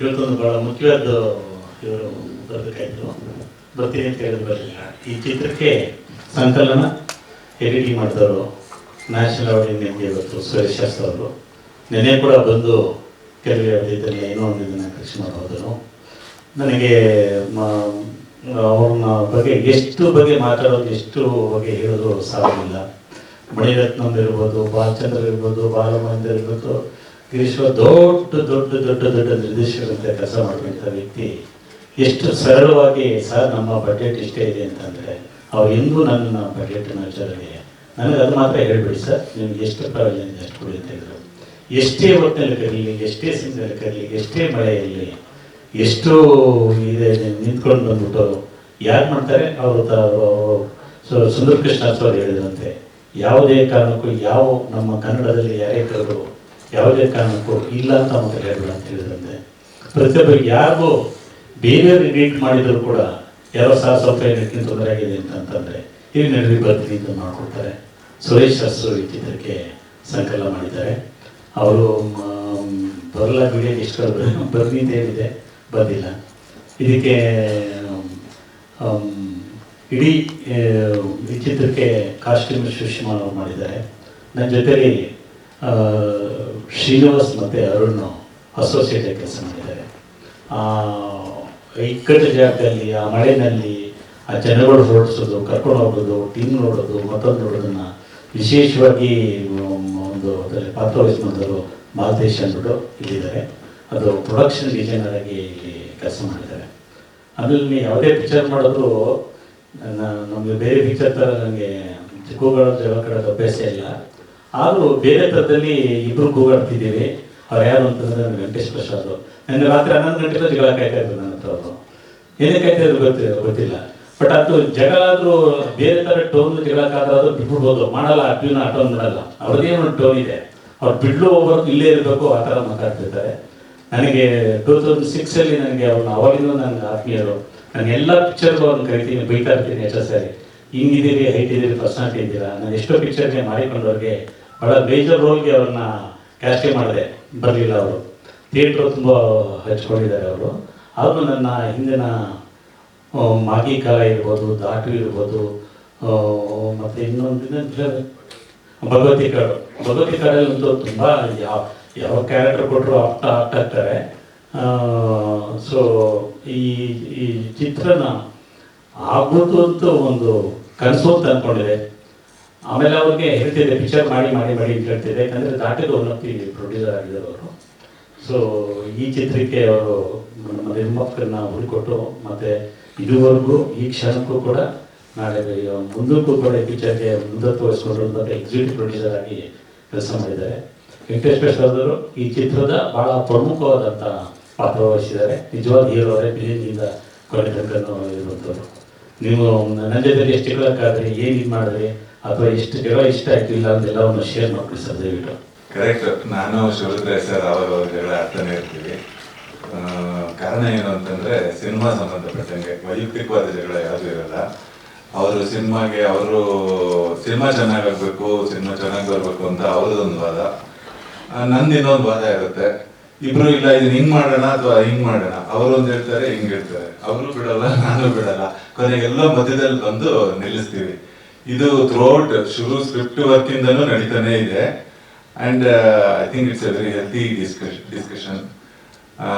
ಇವತ್ತೊಂದು ಭಾಳ ಮುಖ್ಯವಾದ ಇವರು ಬರಬೇಕಾಯಿತು, ಬರ್ತೀನಿ ಅಂತ ಹೇಳಿದ್ರು ಬರಲಿಲ್ಲ. ಈ ಚಿತ್ರಕ್ಕೆ ಸಂಕಲನ ಎಡಿಟಿಂಗ್ ಮಾಡಿದವರು ನ್ಯಾಷನಲ್ ಅವಾರ್ಡಿನ ನಿಮಗೆ ಇವತ್ತು ಸುರೇಶ್ ಶಾಸ್ತ್ರ ಅವರು. ನೆನೆ ಕೂಡ ಬಂದು ಕೆಲವು ಇದರಲ್ಲಿ ಏನೋ ಒಂದು ಇದನ್ನು ಖರ್ಚು ಮಾಡೋದು. ನನಗೆ ಅವ್ರನ್ನ ಬಗ್ಗೆ ಎಷ್ಟು ಬಗ್ಗೆ ಮಾತಾಡೋದು, ಎಷ್ಟು ಬಗ್ಗೆ ಹೇಳೋದು ಸಾಧ್ಯವಿಲ್ಲ. ಮಣಿರತ್ನಂ ಇರ್ಬೋದು, ಬಾಲಚಂದ್ರ ಇರ್ಬೋದು, ಬಾಲಮಹೇಂದ್ರ ಇರ್ಬೋದು, ಗಿರೀಶ್ವರ ದೊಡ್ಡ ದೊಡ್ಡ ದೊಡ್ಡ ದೊಡ್ಡ ನಿರ್ದೇಶಕರಂತೆ ಕೆಲಸ ಮಾಡುವಂಥ ವ್ಯಕ್ತಿ ಎಷ್ಟು ಸರಳವಾಗಿ ಸರ್ ನಮ್ಮ ಬಡ್ಜೆಟ್ ಇಷ್ಟೇ ಇದೆ ಅಂತಂದರೆ ಅವ್ರು ಎಂದೂ ನನ್ನ ಬಡ್ಜೆಟ್ನ ವಿಚಾರದಲ್ಲಿ ನನಗೆ ಅದು ಮಾತ್ರ ಹೇಳ್ಬಿಡಿ ಸರ್, ನಿಮ್ಗೆ ಎಷ್ಟು ಪ್ರಯೋಜನ ಇದೆ ಅಷ್ಟು ಕೊಡಿ ಅಂತ ಹೇಳಿದ್ರು. ಎಷ್ಟೇ ಹೊತ್ತಿನಲ್ಲಿ ಕರೀಲಿ, ಎಷ್ಟೇ ಸಿಂಗಲ್ಲಿ ಕರೀಲಿ, ಎಷ್ಟೇ ಮಳೆಯಲ್ಲಿ, ಎಷ್ಟು ಇದೆ ನಿಂತ್ಕೊಂಡು ಬಂದ್ಬಿಟ್ಟು ಯಾರು ಮಾಡ್ತಾರೆ ಅವರು. ಸುಂದರ ಕೃಷ್ಣ ಅವರು ಹೇಳಿದಂತೆ ಯಾವುದೇ ಕಾರಣಕ್ಕೂ ಯಾವ ನಮ್ಮ ಕನ್ನಡದಲ್ಲಿ ಯಾರೇ ಕರೆದು ಯಾವುದೇ ಕಾರಣಕ್ಕೂ ಇಲ್ಲ ಅಂತ ಮಾತ್ರ ಹೇಳಬೇಡ ಅಂತ ಹೇಳಿದಂತೆ ಪ್ರತಿಯೊಬ್ಬರಿಗೆ ಯಾರಿಗೂ ಬೇರೆಯವ್ರು ಎಡಿಟ್ ಮಾಡಿದ್ರು ಕೂಡ ಯಾರೋ ಸ್ವಲ್ಪ ಏನಕ್ಕಿಂತ ತೊಂದರೆ ಆಗಿದೆ ಅಂತಂದರೆ ಈಗ ನಡುವೆ ಬರ್ತೀನಿ ಅಂತ ಮಾಡಿಕೊಡ್ತಾರೆ. ಸುರೇಶ್ ಶಾಸ್ತ್ರಿ ಈ ಚಿತ್ರಕ್ಕೆ ಸಂಕಲನ ಮಾಡಿದ್ದಾರೆ. ಅವರು ಬರಲ್ಲ ಬಿಡಿ ಎಷ್ಟು ಬರ್ನಿಂದ ಏನಿದೆ ಬಂದಿಲ್ಲ. ಇದಕ್ಕೆ ಇಡೀ ಈ ಚಿತ್ರಕ್ಕೆ ಕಾಸ್ಟ್ಯೂಮ್ ಸುಷ್ಮಾ ಅವರು ಮಾಡಿದ್ದಾರೆ. ನನ್ನ ಜೊತೆಲಿ ಶ್ರೀನಿವಾಸ್ ಮತ್ತು ಅರುಣ್ ಅಸೋಸಿಯೇಟಾಗಿ ಕೆಲಸ ಮಾಡಿದ್ದಾರೆ. ಇಕ್ಕಟ್ಟು ಜಾಗದಲ್ಲಿ, ಆ ಮಳೆಯಲ್ಲಿ, ಆ ಜನಗಳು ಹೊರಡಿಸೋದು, ಕರ್ಕೊಂಡು ಹೋಗೋದು, ಟೀಮ್ ನೋಡೋದು, ಮತ್ತೊಂದು ನೋಡೋದನ್ನು ವಿಶೇಷವಾಗಿ ಒಂದು ಅದರಲ್ಲಿ ಪಾತ್ರ ವಹಿಸಿಕೊಂಡವರು ಮಾಲತೇಶ್ ಅಂದ್ಬಿಟ್ಟು ಇಲ್ಲಿದ್ದಾರೆ. ಅದು ಪ್ರೊಡಕ್ಷನ್ ಡಿಸೈನರ್ ಆಗಿ ಇಲ್ಲಿ ಕೆಲಸ ಮಾಡಿದ್ದಾರೆ. ಆಮೇಲೆ ಯಾವುದೇ ಪಿಕ್ಚರ್ ಮಾಡಿದ್ರು ನಮಗೆ ಬೇರೆ ಪಿಕ್ಚರ್ ಥರ ನನಗೆ ಕೂಗಾಡೋ ಜಗಳ ಕಡೋದು ಅಭ್ಯಾಸ ಇಲ್ಲ. ಆದರೂ ಬೇರೆ ಥರದಲ್ಲಿ ಇಬ್ಬರು ಕೂಗಾಡ್ತಿದ್ದೀವಿ. ಅವ್ರು ಯಾರು ಅಂತಂದರೆ ನನಗೆ ವೆಂಕಟೇಶ್ ಪ್ರಸಾದ್. ನನಗೆ ರಾತ್ರಿ 11 ಗಂಟೆಗೆ ಜಗಳ ಕಾಯ್ತಾ ಇದ್ರು ನನ್ನ ಹತ್ರ. ಅವರು ಏನೇ ಕಾಯ್ತಾ ಇದ್ರು ಗೊತ್ತಿಲ್ಲ. ಬಟ್ ಅದು ಜಗಳ ಆದರೂ ಬೇರೆ ಥರ ಟೋನ್ ಜಗಳಕ್ಕಾದ್ರೆ ಅದು ಬಿಟ್ಬಿಡ್ಬೋದು, ಮಾಡಲ್ಲ, ಟ್ಯೂನ್ ಟೋನ್ ಮಾಡಲ್ಲ. ಅವ್ರದ್ದೇನು ಟೋನ್ ಇದೆ, ಅವ್ರು ಬಿಡ್ಲು ಹೋಗ್ಬಾರ್ದು, ಇಲ್ಲೇ ಇರಬೇಕು, ಆ ಥರ ಮಾತಾಡ್ತಿರ್ತಾರೆ. ನನಗೆ 2006 ನನಗೆ ಅವ್ರನ್ನ ಅವಾಗಿಂದ ನನಗೆ ಆತ್ಮೀಯರು. ನಾನು ಎಲ್ಲ ಪಿಕ್ಚರ್ಗೂ ಅವ್ರನ್ನ ಕರಿತೀನಿ, ಬೈತಾ ಇರ್ತೀನಿ ಎಷ್ಟೋ ಸಾರಿ. ಹಿಂಗಿದ್ದೀರಿ, ಹೈಟ್ ಇದ್ದೀರಿ, ಪರ್ಸನಾಲಿಟಿ ಇದ್ದೀರಾ. ನಾನು ಎಷ್ಟೋ ಪಿಕ್ಚರ್ಗೆ ಮಾಡಿಕೊಂಡವ್ರಿಗೆ ಭಾಳ ಬೇಜಾರ್ ರೋಲ್ಗೆ ಅವ್ರನ್ನ ಕ್ಯಾಸ್ಟಿಂಗ್ ಮಾಡಿದೆ, ಬರಲಿಲ್ಲ ಅವರು. ಥಿಯೇಟ್ರು ತುಂಬ ಹಚ್ಕೊಂಡಿದ್ದಾರೆ ಅವರು. ಆದರೂ ನನ್ನ ಹಿಂದಿನ ಮಾಗಿ ಕಾಲ ಇರ್ಬೋದು, ದಾಟು ಇರ್ಬೋದು, ಮತ್ತು ಇನ್ನೊಂದು ಭಗವತಿ ಕಾಡಲ್ಲಂತೂ ತುಂಬ ಯಾವ ಕ್ಯಾರೆಕ್ಟರ್ ಕೊಟ್ಟರು ಆಗ್ತಾರೆ. ಸೊ ಈ ಚಿತ್ರನ ಆಗ್ಬೋದು ಅಂತ ಒಂದು ಕನಸು ಅಂತ ಅಂದ್ಕೊಂಡಿದೆ. ಆಮೇಲೆ ಅವ್ರಿಗೆ ಹೇಳ್ತಿದ್ದೆ ಪಿಕ್ಚರ್ ಮಾಡಿ ಮಾಡಿ ಮಾಡಿ ಅಂತ ಹೇಳ್ತಿದ್ದೆ. ಯಾಕಂದರೆ ದಾಟಿದ ಉನ್ನತಿ ಪ್ರೊಡ್ಯೂಸರ್ ಆಗಿದ್ದಾರೆ ಅವರು. ಸೊ ಈ ಚಿತ್ರಕ್ಕೆ ಅವರು ನಮ್ಮ ನಿರ್ಮಾಪಕರನ್ನ ಹುಡುಕೊಟ್ಟು ಮತ್ತು ಇದುವರೆಗೂ ಈ ಕ್ಷಣಕ್ಕೂ ಕೂಡ ನಾಳೆ ಮುಂದಕ್ಕೂ ಕೂಡ ಈ ಪಿಕ್ಚರ್ಗೆ ಮುಂದಕ್ಕೆ ವಹಿಸ್ಕೊಂಡ್ರು ಮತ್ತು ಎಕ್ಸಿಕ್ಯೂಟಿವ್ ಪ್ರೊಡ್ಯೂಸರ್ ಆಗಿ ಕೆಲಸ ಮಾಡಿದ್ದಾರೆ. ವೆಂಕಟೇಶ್ ಪ್ರಸಾದ್ ಅವರು ಈ ಚಿತ್ರದ ಭಾಳ ಪ್ರಮುಖವಾದಂಥ ಪಾತ್ರ ವಹಿಸಿದ್ದಾರೆ. ನಿಜವಾದ ಹೀರೋರೇ ಬಿಲಿನಿಂದ ಕೊನೆ ತನಕ ಇರುವಂಥವ್ರು. ನೀವು ನನ್ನ ಜೊತೆಲಿ ಎಷ್ಟು ಜಗಳಕ್ಕಾದ್ರಿ, ಏನು ಇದು ಮಾಡಿದ್ರಿ, ಅಥವಾ ಎಷ್ಟು ಜಗಳ ಇಷ್ಟ ಆಯ್ತು ಇಲ್ಲ ಅಂತೆಲ್ಲವನ್ನು ಶೇರ್ ಮಾಡ್ಕೊಳ್ಳಿ ಸರ್ ದಯವಿಟ್ಟು. ಕರೆಕ್ಟ್. ನಾನು ಶಿವರುದ್ರ ಸರ್ ಅವಾಗ ಜಗಳ ಆಡ್ತಾನೆ ಇರ್ತೀವಿ. ಕಾರಣ ಏನು ಅಂತಂದ್ರೆ ಸಿನಿಮಾ ಸಂಬಂಧಪಟ್ಟಂಗೆ ವೈಯಕ್ತಿಕವಾದ ಜಗಳ ಯಾವುದೂ ಇರಲ್ಲ. ಅವರು ಸಿನಿಮಾ ಚೆನ್ನಾಗಾಗಬೇಕು, ಸಿನಿಮಾ ಚೆನ್ನಾಗಿ ಬರಬೇಕು ಅಂತ ಅವ್ರದ್ದೊಂದು ವಾದ, ನಂದು ಇನ್ನೊಂದು ವಾದ ಇರುತ್ತೆ. ಇಬ್ರು ಇಲ್ಲ ಇದನ್ನ ಹಿಂಗ್ ಮಾಡೋಣ ಅಥವಾ ಹಿಂಗ್ ಮಾಡೋಣ, ಅವರೊಂದು ಹೇಳ್ತಾರೆ, ಹಿಂಗ್ ಹೇಳ್ತಾರೆ. ಅವರು ಬಿಡಲ್ಲ, ನಾನು ಬಿಡಲ್ಲ. ಕೊನೆಗೆಲ್ಲ ಮಧ್ಯದಲ್ಲಿ ಬಂದು ನಿಲ್ಲಿಸ್ತೀವಿ. ಇದು ಥ್ರೂಔಟ್ ಸ್ಕ್ರಿಪ್ಟ್ ವರ್ಕ್ ಇಂದನೂ ನಡೀತಾನೆ ಇದೆ. And I think it's A very healthy discussion.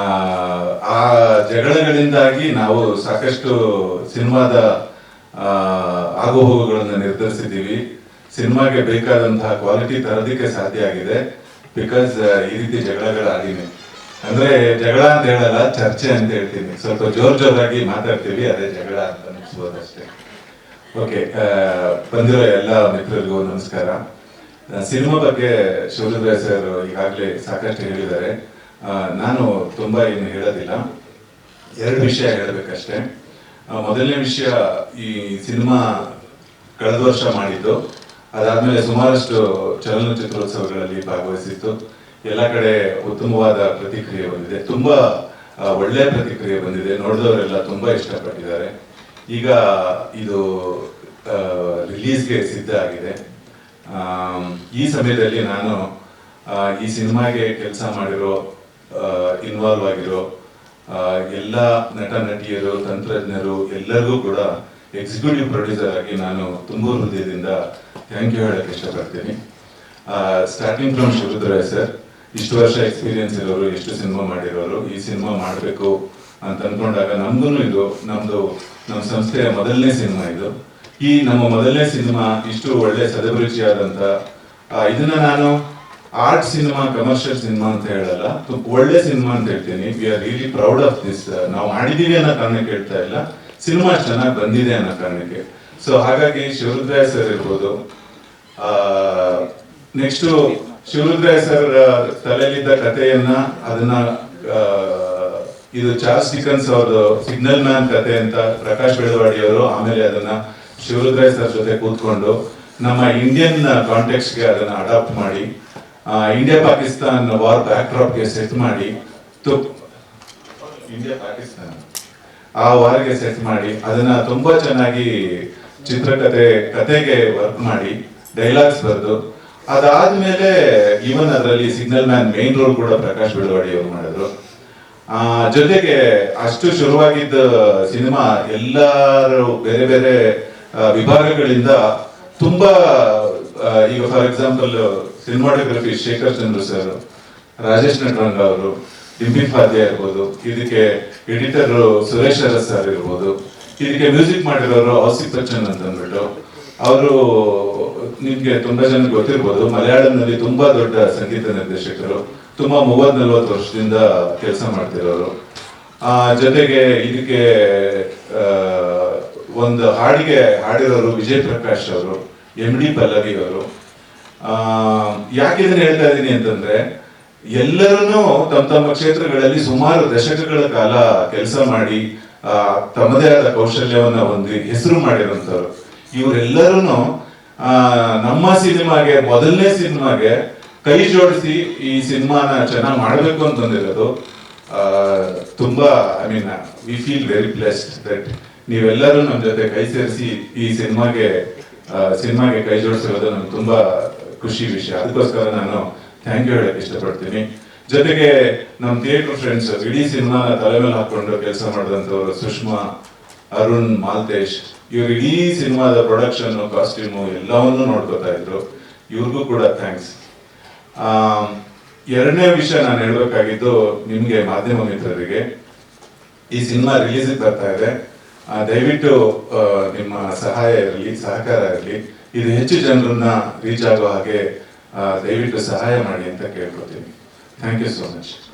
ಆ ಜಗಳಗಳಿಂದಾಗಿ ನಾವು ಸಾಕಷ್ಟು ಸಿನಿಮಾದ ಆಗುಹೋಗುಗಳನ್ನು ನಿರ್ಧರಿಸಿದ್ದೀವಿ. ಸಿನಿಮಾಗೆ ಬೇಕಾದಂತಹ ಕ್ವಾಲಿಟಿ ತರೋದಕ್ಕೆ ಸಾಧ್ಯ ಆಗಿದೆ. ಬಿಕಾಸ್ ಈ ರೀತಿ ಜಗಳಗಳಾಗಿವೆ. ಅಂದ್ರೆ ಜಗಳ ಅಂತ ಹೇಳಲ್ಲ, ಚರ್ಚೆ ಅಂತ ಹೇಳ್ತೀನಿ. ಸ್ವಲ್ಪ ಜೋರಾಗಿ ಮಾತಾಡ್ತೀವಿ, ಅದೇ ಜಗಳ ಅಂತ ಅನಿಸ್ಬೋದು ಅಷ್ಟೇ. ಓಕೆ, ಬಂದಿರೋ ಎಲ್ಲ ಮಿತ್ರರಿಗೂ ನಮಸ್ಕಾರ. ಸಿನಿಮಾ ಬಗ್ಗೆ ಶಿವರುದ್ರ ಸರ್ ಈಗಾಗಲೇ ಸಾಕಷ್ಟು ಹೇಳಿದ್ದಾರೆ. ನಾನು ತುಂಬ ಏನು ಹೇಳೋದಿಲ್ಲ. 2 ವಿಷಯ ಹೇಳಬೇಕಷ್ಟೇ. ಮೊದಲನೇ ವಿಷಯ, ಈ ಸಿನಿಮಾ ಕಳೆದ ವರ್ಷ ಮಾಡಿದ್ದು, ಅದಾದ್ಮೇಲೆ ಸುಮಾರಷ್ಟು ಚಲನಚಿತ್ರೋತ್ಸವಗಳಲ್ಲಿ ಭಾಗವಹಿಸಿತ್ತು. ಎಲ್ಲ ಕಡೆ ಉತ್ತಮವಾದ ಪ್ರತಿಕ್ರಿಯೆ ಬಂದಿದೆ, ತುಂಬಾ ಒಳ್ಳೆಯ ಪ್ರತಿಕ್ರಿಯೆ ಬಂದಿದೆ. ನೋಡಿದವರೆಲ್ಲ ತುಂಬಾ ಇಷ್ಟಪಟ್ಟಿದ್ದಾರೆ. ಈಗ ಇದು ರಿಲೀಸ್ಗೆ ಸಿದ್ಧ ಆಗಿದೆ. ಈ ಸಮಯದಲ್ಲಿ ನಾನು ಈ ಸಿನಿಮಾಗೆ ಕೆಲಸ ಮಾಡಿರೋ, ಇನ್ವಾಲ್ವ್ ಆಗಿರೋ ಎಲ್ಲ ನಟ ನಟಿಯರು, ತಂತ್ರಜ್ಞರು ಎಲ್ಲರಿಗೂ ಕೂಡ ಎಕ್ಸಿಕ್ಯೂಟಿವ್ ಪ್ರೊಡ್ಯೂಸರ್ ಆಗಿ ನಾನು ತುಂಬ ಹೃದಯದಿಂದ ಥ್ಯಾಂಕ್ ಯು ಹೇಳಕ್ಕೆ ಇಷ್ಟಪಡ್ತೀನಿ. ಸ್ಟಾರ್ಟಿಂಗ್ ಫ್ರಮ್ ಶಿವರುದ್ರಾಯ್ ಸರ್, ಇಷ್ಟು ವರ್ಷ ಎಕ್ಸ್ಪೀರಿಯನ್ಸ್ ಇರೋರು, ಎಷ್ಟು ಸಿನಿಮಾ ಮಾಡಿರೋರು, ಈ ಸಿನಿಮಾ ಮಾಡಬೇಕು ಅಂತ ಅಂದ್ಕೊಂಡಾಗ ಇದು ನಮ್ಮ ಸಂಸ್ಥೆಯ ಮೊದಲನೇ ಸಿನಿಮಾ ಇದು. ಈ ನಮ್ಮ ಮೊದಲನೇ ಸಿನಿಮಾ ಇಷ್ಟು ಒಳ್ಳೆ ಸದಭಿರುಚಿಯಾದಂಥ ಇದನ್ನ ನಾನು ಆರ್ಟ್ ಸಿನಿಮಾ, ಕಮರ್ಷಿಯಲ್ ಸಿನಿಮಾ ಅಂತ ಹೇಳಲ್ಲ, ಒಳ್ಳೆ ಸಿನಿಮಾ ಅಂತ ಹೇಳ್ತೀನಿ. We are really proud of this. ನಾವು ಮಾಡಿದೀವಿ ಅನ್ನೋ ಕಾರಣಕ್ಕೆ ಹೇಳ್ತಾ ಇಲ್ಲ, ಸಿನಿಮಾ ಚೆನ್ನಾಗಿ ಬಂದಿದೆ ಅನ್ನೋ ಕಾರಣಕ್ಕೆ. ಸೊ ಹಾಗಾಗಿ ಶಿವರುದ್ರಾಯ್ ಸರ್ ಇರ್ಬೋದು, ನೆಕ್ಸ್ಟು ಶಿವರುದ್ರಾಯ್ ಸರ್ ತಲೆಯಲ್ಲಿದ್ದ ಕಥೆಯನ್ನ ಅದನ್ನ ಇದು ಚಾರ್ಲ್ಸ್ ಡಿಕನ್ಸ್ ಅವ್ರದ್ದು ಸಿಗ್ನಲ್ ಮ್ಯಾನ್ ಕಥೆ ಅಂತ ಪ್ರಕಾಶ್ ಬೆಳವಾಡಿ ಅವರು ಆಮೇಲೆ ಅದನ್ನ ಶಿವರುದ್ರಾಯ್ ಸರ್ ಜೊತೆ ಕೂತ್ಕೊಂಡು ನಮ್ಮ ಇಂಡಿಯನ್ ಕಾಂಟೆಕ್ಸ್ಗೆ ಅದನ್ನ ಅಡಾಪ್ಟ್ ಮಾಡಿ ಇಂಡಿಯಾ ಪಾಕಿಸ್ತಾನ್ ವಾರ್ ಬ್ಯಾಕ್ಡ್ರಾಪ್ಗೆ ಸೆಟ್ ಮಾಡಿ ಇಂಡಿಯಾ ಪಾಕಿಸ್ತಾನ ಆ ವಾರ್ಗೆ ಸೆಟ್ ಮಾಡಿ ಅದನ್ನ ತುಂಬಾ ಚೆನ್ನಾಗಿ ಕತೆಗೆ ವರ್ಕ್ ಮಾಡಿ ಡೈಲಾಗ್ಸ್ ಬರೆದು ಅದಾದ್ಮೇಲೆ ಈವನ್ ಅದರಲ್ಲಿ ಸಿಗ್ನಲ್ ಮ್ಯಾನ್ ಮೇನ್ ರೋಲ್ ಕೂಡ ಪ್ರಕಾಶ್ ಬೆಳವಾಡಿ ಅವರು ಮಾಡಿದ್ರು. ಜೊತೆಗೆ ಅಷ್ಟು ಶುರುವಾಗಿದ್ದ ಸಿನಿಮಾ ಎಲ್ಲರೂ ಬೇರೆ ಬೇರೆ ವಿಭಾಗಗಳಿಂದ ತುಂಬಾ ಈಗ for example cinematography Shekhar Chandra sir, Rajesh Nataranga ಅವರು, ಡಿಂಪಿ ಫಾದ್ಯ ಇರ್ಬೋದು, ಇದಕ್ಕೆ ಎಡಿಟರ್ ಸುರೇಶ್ ಅರಸ್ ಸರ್ ಇರ್ಬೋದು, ಇದಕ್ಕೆ ಮ್ಯೂಸಿಕ್ ಮಾಡಿರೋರು ಔಸಿಫ್ ಬಚ್ಚನ್ ಅಂತ ಅಂದ್ಬಿಟ್ಟು ಅವರು, ನಿಮ್ಗೆ ತುಂಬಾ ಜನ ಗೊತ್ತಿರ್ಬೋದು, ಮಲಯಾಳಂನಲ್ಲಿ ತುಂಬಾ ದೊಡ್ಡ ಸಂಗೀತ ನಿರ್ದೇಶಕರು, ತುಂಬಾ 30-40 ವರ್ಷದಿಂದ ಕೆಲಸ ಮಾಡ್ತಿರೋರು. ಜೊತೆಗೆ ಇದಕ್ಕೆ ಒಂದು ಹಾಡಿಗೆ ಹಾಡಿರೋರು ವಿಜಯ್ ಪ್ರಕಾಶ್ ಅವರು, MD ಪಲ್ಲವಿ ಅವರು. ಯಾಕೆ ಇದನ್ನ ಹೇಳ್ತಾ ಇದ್ದೀನಿ ಅಂತಂದ್ರೆ, ಎಲ್ಲರೂ ತಮ್ಮ ಕ್ಷೇತ್ರಗಳಲ್ಲಿ ಸುಮಾರು ದಶಕಗಳ ಕಾಲ ಕೆಲಸ ಮಾಡಿ ತಮ್ಮದೇ ಆದ ಕೌಶಲ್ಯವನ್ನ ಹೊಂದಿ ಹೆಸರು ಮಾಡಿರುವಂತವ್ರು. ಇವರೆಲ್ಲರೂ ನಮ್ಮ ಸಿನಿಮಾಗೆ, ಮೊದಲನೇ ಸಿನಿಮಾಗೆ ಕೈ ಜೋಡಿಸಿ ಈ ಸಿನಿಮಾನ ಚೆನ್ನಾಗಿ ಮಾಡಬೇಕು ಅಂತಂದಿರೋದು ತುಂಬಾ, I mean we feel very blessed that ನೀವೆಲ್ಲರೂ ನಮ್ಮ ಜೊತೆ ಕೈ ಸೇರಿಸಿ ಈ ಸಿನಿಮಾಗೆ ಕೈ ಜೋಡಿಸಿರೋದು ನಮ್ಗೆ ತುಂಬಾ ಖುಷಿ ವಿಷಯ. ಅದಕ್ಕೋಸ್ಕರ ನಾನು ಥ್ಯಾಂಕ್ ಯು ಹೇಳಕ್ ಇಷ್ಟಪಡ್ತೀನಿ. ಜೊತೆಗೆ ನಮ್ಮ ಥಿಯೇಟರ್ ಫ್ರೆಂಡ್ಸ್, ಇಡೀ ಸಿನಿಮಾನ ತಲೆ ಮೇಲೆ ಹಾಕೊಂಡು ಕೆಲಸ ಮಾಡಿದಂಥವ್ರು ಸುಷ್ಮಾ, ಅರುಣ್, ಮಾಲ್ತೇಶ್, ಇವ್ರು ಇಡೀ ಸಿನಿಮಾದ ಪ್ರೊಡಕ್ಷನ್, ಕಾಸ್ಟ್ಯೂಮು ಎಲ್ಲವನ್ನೂ ನೋಡ್ಕೋತಾ ಇದ್ರು. ಇವ್ರಿಗೂ ಕೂಡ ಥ್ಯಾಂಕ್ಸ್. ಎರಡನೇ ವಿಷಯ ನಾನು ಹೇಳ್ಬೇಕಾಗಿದ್ದು ನಿಮ್ಗೆ, ಮಾಧ್ಯಮ ಮಿತ್ರರಿಗೆ, ಈ ಸಿನಿಮಾ ರಿಲೀಸ್ ಬರ್ತಾ ಇದೆ. ದಯವಿಟ್ಟು ನಿಮ್ಮ ಸಹಾಯ ಇರಲಿ, ಸಹಕಾರ ಇರಲಿ. ಇದು ಹೆಚ್ಚು ಜನರನ್ನ ರೀಚ್ ಆಗೋ ಹಾಗೆ ದಯವಿಟ್ಟು ಸಹಾಯ ಮಾಡಿ ಅಂತ ಕೇಳ್ಕೊತೀನಿ. Thank you so much.